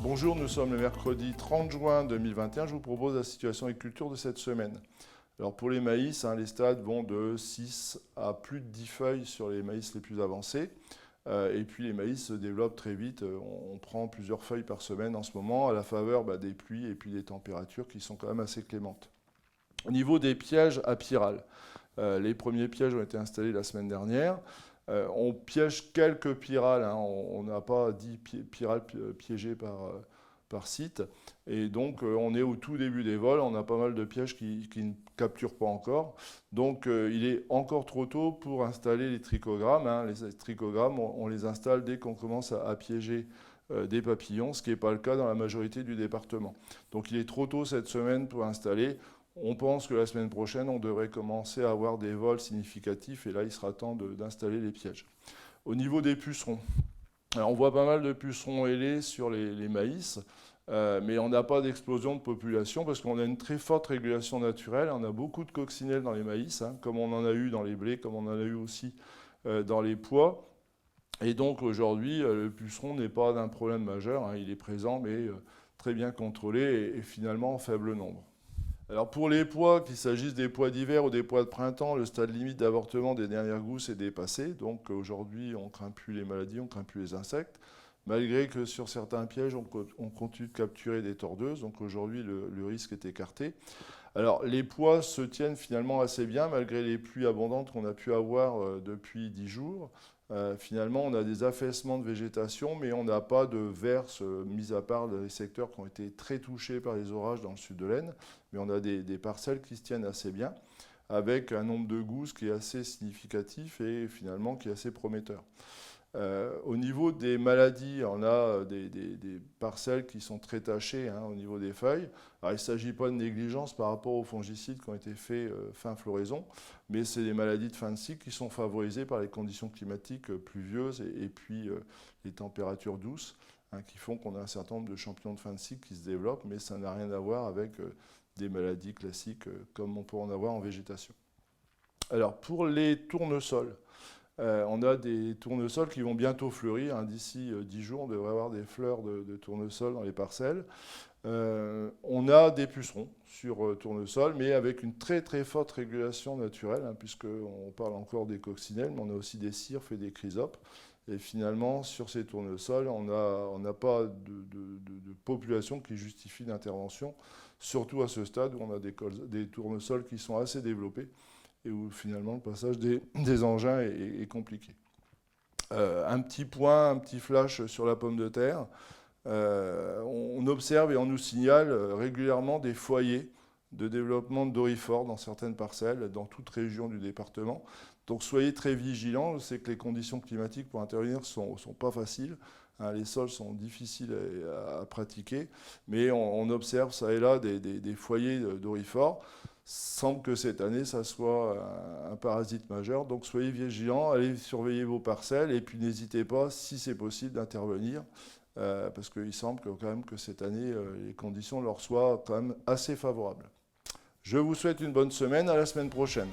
Bonjour, nous sommes le mercredi 30 juin 2021. Je vous propose la situation agriculture de cette semaine. Alors pour les maïs, les stades vont de 6 à plus de 10 feuilles sur les maïs les plus avancés. Et puis les maïs se développent très vite. On prend plusieurs feuilles par semaine en ce moment à la faveur des pluies et puis des températures qui sont quand même assez clémentes. Au niveau des pièges à pyrale, les premiers pièges ont été installés la semaine dernière. On piège quelques pyrales, on n'a pas 10 pyrales piégées par site. Et donc on est au tout début des vols, on a pas mal de pièges qui ne capturent pas encore. Donc il est encore trop tôt pour installer les trichogrammes. Les trichogrammes, on les installe dès qu'on commence à piéger des papillons, ce qui n'est pas le cas dans la majorité du département. Donc il est trop tôt cette semaine pour installer. On pense que la semaine prochaine, on devrait commencer à avoir des vols significatifs et là, il sera temps d'installer les pièges. Au niveau des pucerons, alors on voit pas mal de pucerons ailés sur les maïs, mais on n'a pas d'explosion de population parce qu'on a une très forte régulation naturelle. On a beaucoup de coccinelles dans les maïs, comme on en a eu dans les blés, comme on en a eu aussi dans les pois. Et donc aujourd'hui, le puceron n'est pas d'un problème majeur. Il est présent, mais très bien contrôlé et finalement en faible nombre. Alors pour les pois, qu'il s'agisse des pois d'hiver ou des pois de printemps, le stade limite d'avortement des dernières gousses est dépassé. Donc aujourd'hui, on ne craint plus les maladies, on ne craint plus les insectes. Malgré que sur certains pièges, on continue de capturer des tordeuses. Donc aujourd'hui, le risque est écarté. Alors les pois se tiennent finalement assez bien malgré les pluies abondantes qu'on a pu avoir depuis 10 jours. Finalement, on a des affaissements de végétation, mais on n'a pas de verse, mis à part les secteurs qui ont été très touchés par les orages dans le sud de l'Aisne. Mais on a des parcelles qui se tiennent assez bien, avec un nombre de gousses qui est assez significatif et finalement qui est assez prometteur. Au niveau des maladies, on a des parcelles qui sont très tachées au niveau des feuilles. Alors, il ne s'agit pas de négligence par rapport aux fongicides qui ont été faits fin floraison, mais c'est des maladies de fin de cycle qui sont favorisées par les conditions climatiques pluvieuses et puis les températures douces qui font qu'on a un certain nombre de champignons de fin de cycle qui se développent, mais ça n'a rien à voir avec des maladies classiques comme on peut en avoir en végétation. Alors pour les tournesols, on a des tournesols qui vont bientôt fleurir. D'ici 10 jours, on devrait avoir des fleurs de tournesol dans les parcelles. On a des pucerons sur tournesol, mais avec une très très forte régulation naturelle, puisqu'on parle encore des coccinelles, mais on a aussi des cirphes et des chrysopes. Et finalement, sur ces tournesols, on n'a pas de population qui justifie l'intervention, surtout à ce stade où on a des tournesols qui sont assez développés et où finalement le passage des engins est compliqué. Un petit point, un petit flash sur la pomme de terre. On observe et on nous signale régulièrement des foyers de développement de doryphores dans certaines parcelles, dans toute région du département. Donc soyez très vigilants, c'est que les conditions climatiques pour intervenir ne sont pas faciles. Les sols sont difficiles à pratiquer, mais on observe ça et là des foyers doryphores. Semble que cette année, ça soit un parasite majeur. Donc soyez vigilants, allez surveiller vos parcelles et puis n'hésitez pas, si c'est possible, d'intervenir. Parce qu'il semble quand même que cette année, les conditions leur soient quand même assez favorables. Je vous souhaite une bonne semaine, à la semaine prochaine.